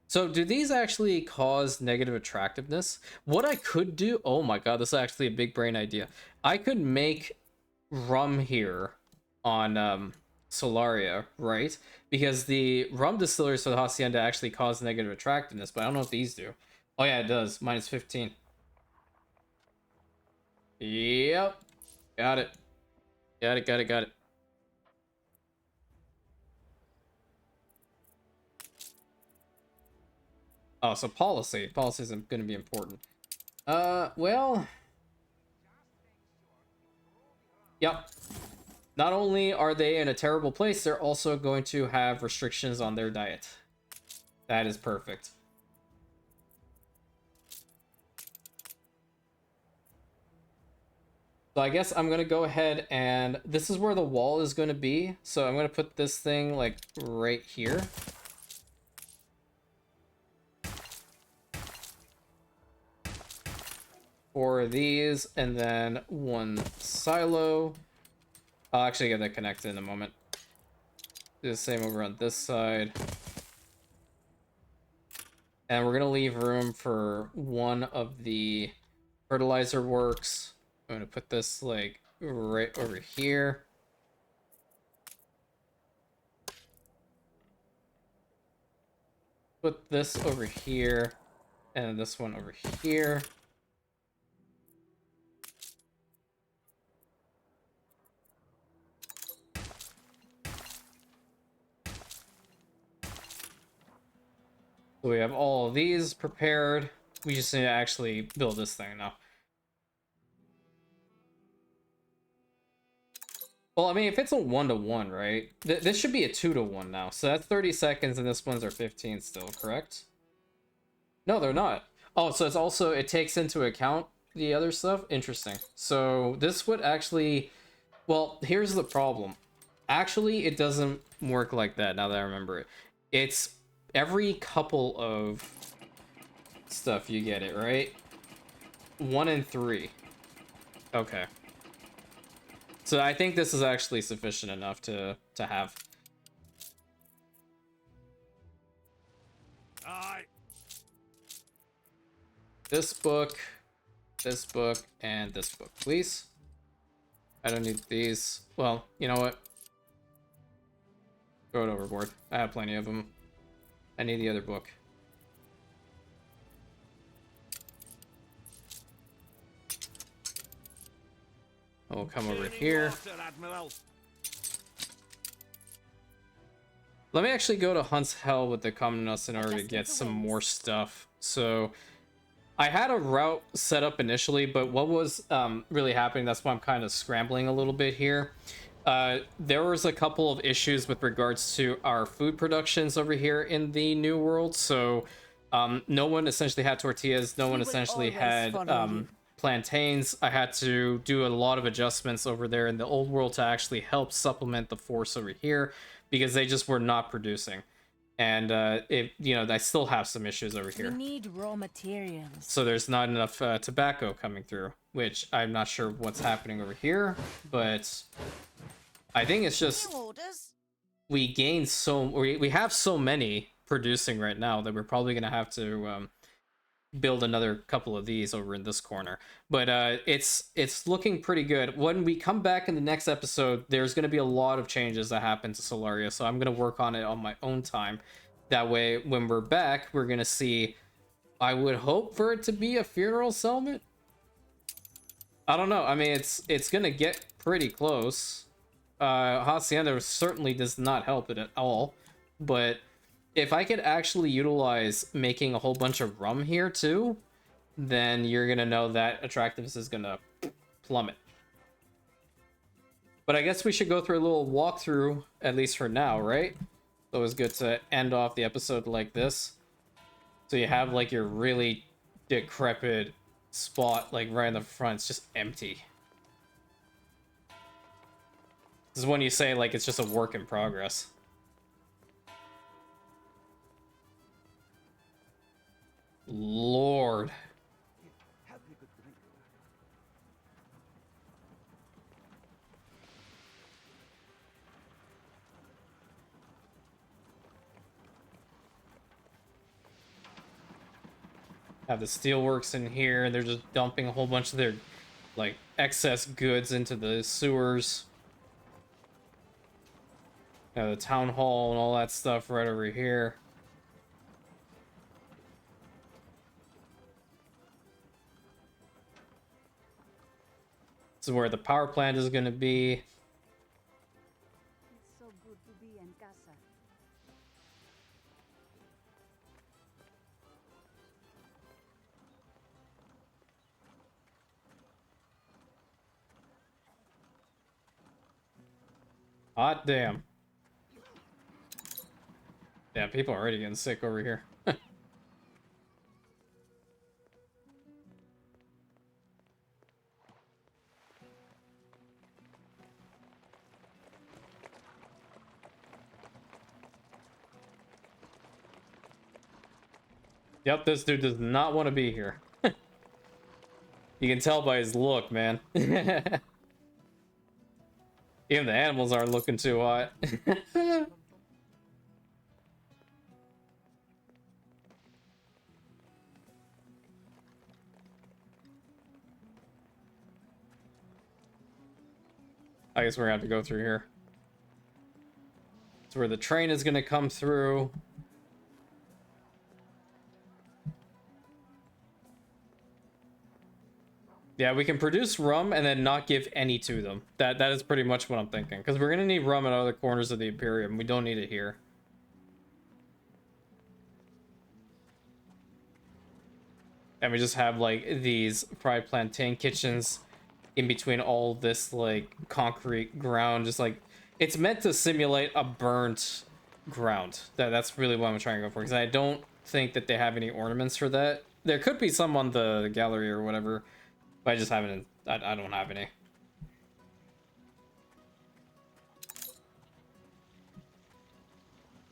S1: So do these actually cause negative attractiveness? What I could do, oh my god, this is actually a big brain idea. I could make rum here on Solaria, right? Because the rum distilleries for the Hacienda actually cause negative attractiveness, but I don't know if these do. Oh yeah, it does. Minus 15. Yep. Got it. Got it. Oh, so policy. Policy is going to be important. Well... Yep. Not only are they in a terrible place, they're also going to have restrictions on their diet. That is perfect. So I guess I'm going to go ahead and... This is where the wall is going to be. So I'm going to put this thing, like, right here. Four of these, and then one silo. I'll actually get that connected in a moment. Do the same over on this side. And we're going to leave room for one of the fertilizer works. I'm going to put this, like, right over here. Put this over here. And this one over here. So we have all of these prepared. We just need to actually build this thing now. Well, I mean, if it's a 1-to-1, right? This should be a 2-to-1 now. So that's 30 seconds, and this ones are 15 still, correct? No, they're not. Oh, so it's also, it takes into account the other stuff? Interesting. So this would actually... Well, here's the problem. Actually, it doesn't work like that, now that I remember it. It's every couple of stuff you get it, right? 1 and 3. Okay. So I think this is actually sufficient enough to have.
S4: Aye.
S1: this book, and this book, please. I don't need these. Well, you know what? Throw it overboard. I have plenty of them. I need the other book. We'll come over here. Let me actually go to Hunt's Hell with the Commandant in order to get some more stuff. So I had a route set up initially, but what was really happening, that's why I'm kind of scrambling a little bit here. There was a couple of issues with regards to our food productions over here in the New World. So no one essentially had tortillas. No one essentially had plantains. I had to do a lot of adjustments over there in the Old World to actually help supplement the force over here, because they just were not producing. And I still have some issues over here.
S5: We need raw materials.
S1: So there's not enough tobacco coming through, which I'm not sure what's happening over here, but I think it's just we have so many producing right now that we're probably gonna have to build another couple of these over in this corner. But it's looking pretty good. When we come back in the next episode, there's going to be a lot of changes that happen to Solaria, so I'm going to work on it on my own time. That way, when we're back, we're going to see, I would hope for it to be a funeral settlement. I don't know. I mean, it's going to get pretty close. Hacienda certainly does not help it at all, but if I could actually utilize making a whole bunch of rum here too, then you're gonna know that attractiveness is gonna plummet. But I guess we should go through a little walkthrough, at least for now, right? It's always good to end off the episode like this. So you have like your really decrepit spot like right in the front. It's just empty. This is when you say like it's just a work in progress. Lord. Have the steelworks in here. They're just dumping a whole bunch of their like excess goods into the sewers. The town hall and all that stuff right over here. This is where the power plant is going to be.
S6: It's so good to be in casa.
S1: Hot damn. Yeah, people are already getting sick over here. Yep, this dude does not want to be here. You can tell by his look, man. Even the animals aren't looking too hot. I guess we're gonna have to go through here. It's where the train is gonna come through. Yeah, we can produce rum and then not give any to them. That is pretty much what I'm thinking. Because we're going to need rum in other corners of the Imperium. We don't need it here. And we just have, like, these fried plantain kitchens in between all this, like, concrete ground. Just, like, it's meant to simulate a burnt ground. That's really what I'm trying to go for. Because I don't think that they have any ornaments for that. There could be some on the gallery or whatever. I just haven't. I don't have any.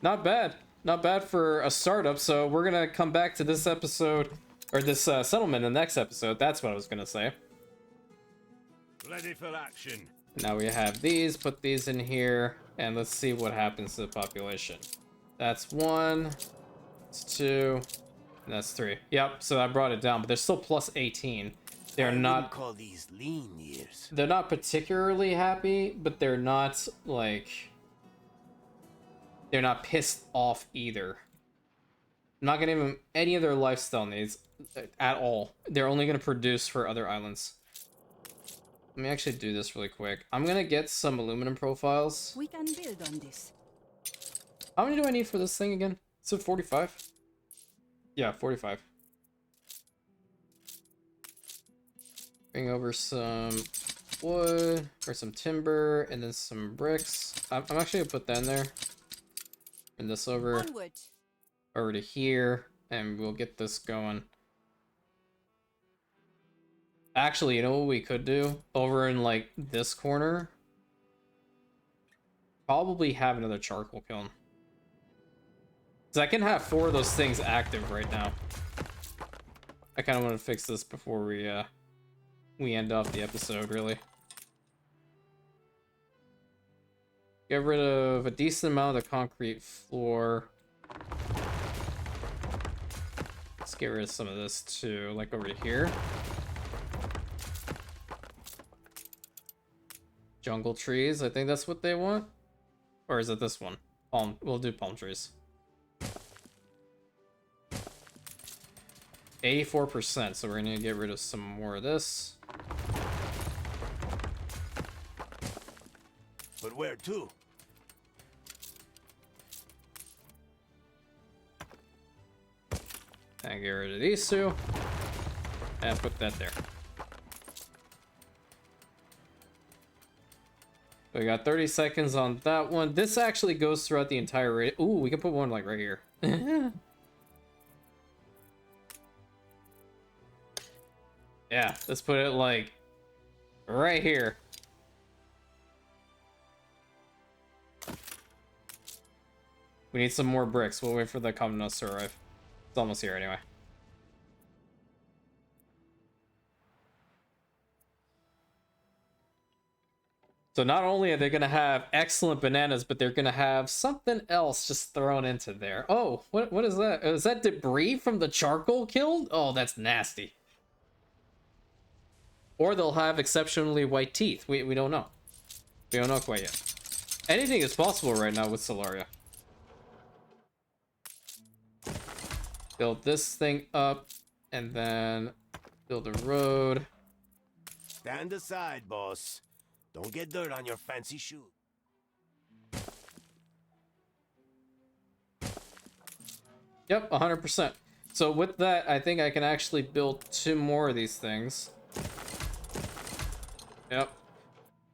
S1: Not bad. Not bad for a startup. So we're gonna come back to this episode, or this settlement in the next episode. That's what I was gonna say.
S4: Ready for action.
S1: Now we have these. Put these in here, and let's see what happens to the population. That's 1. That's 2. And that's 3. Yep, so I brought it down, but they're still plus 18. They're
S4: I wouldn't
S1: not...
S4: call these lean years.
S1: They're not particularly happy, but they're not, like... They're not pissed off either. I'm not gonna give them any of their lifestyle needs at all. They're only gonna produce for other islands. Let me actually do this really quick. I'm gonna get some aluminum profiles.
S6: We can build on this.
S1: How many do I need for this thing again? Is it 45? Yeah, 45. Bring over some wood or some timber and then some bricks. I'm actually gonna put that in there. And this over to here, and we'll get this going. Actually, you know what we could do? Over in, like, this corner? Probably have another charcoal kiln. Because I can have 4 of those things active right now. I kind of want to fix this before we end off the episode, really. Get rid of a decent amount of the concrete floor. Let's get rid of some of this too, like over to here. Jungle trees, I think that's what they want. Or is it this one? Palm, we'll do palm trees. 84%, so we're gonna get rid of some more of this.
S4: But where to?
S1: And get rid of these 2. And put that there. We got 30 seconds on that one. This actually goes throughout the entire rate. Ooh, we can put one like right here. Yeah, let's put it like right here. We need some more bricks. We'll wait for the Commandant to arrive. It's almost here anyway. So not only are they going to have excellent bananas, but they're going to have something else just thrown into there. Oh, what is that? Is that debris from the charcoal kiln? Oh, that's nasty. Or they'll have exceptionally white teeth. We don't know. We don't know quite yet. Anything is possible right now with Solaria. Build this thing up, and then build a road.
S4: Stand aside, boss. Don't get dirt on your fancy shoe.
S1: Yep, 100%. So with that, I think I can actually build 2 more of these things. Yep.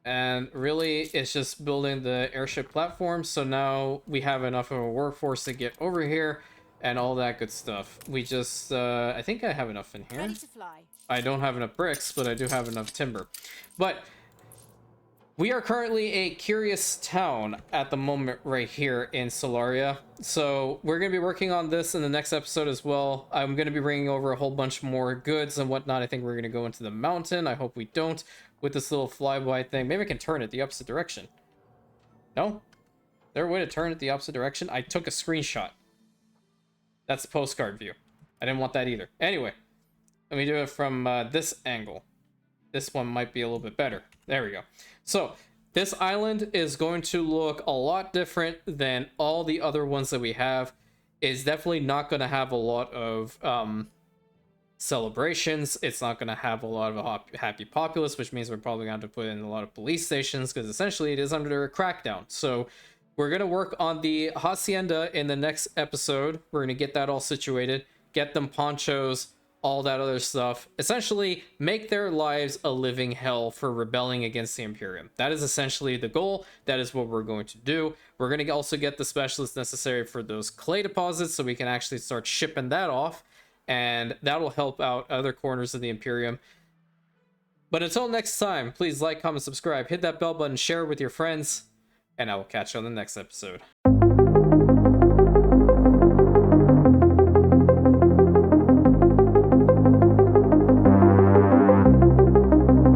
S1: And really, it's just building the airship platform, so now we have enough of a workforce to get over here. And all that good stuff. We just, I think I have enough in here.
S7: Ready to fly.
S1: I don't have enough bricks, but I do have enough timber. But we are currently a curious town at the moment right here in Solaria. So we're going to be working on this in the next episode as well. I'm going to be bringing over a whole bunch more goods and whatnot. I think we're going to go into the mountain. I hope we don't with this little flyby thing. Maybe I can turn it the opposite direction. No? Is there a way to turn it the opposite direction? I took a screenshot. That's postcard view. I didn't want that either. Anyway, let me do it from this angle. This one might be a little bit better. There we go. So this island is going to look a lot different than all the other ones that we have. It's definitely not going to have a lot of celebrations. It's not going to have a lot of a happy populace, which means we're probably going to have to put in a lot of police stations because essentially it is under a crackdown. So we're going to work on the Hacienda in the next episode. We're going to get that all situated, get them ponchos, all that other stuff. Essentially, make their lives a living hell for rebelling against the Imperium. That is essentially the goal. That is what we're going to do. We're going to also get the specialists necessary for those clay deposits so we can actually start shipping that off. And that will help out other corners of the Imperium. But until next time, please like, comment, subscribe, hit that bell button, share it with your friends. And I will catch you on the next episode.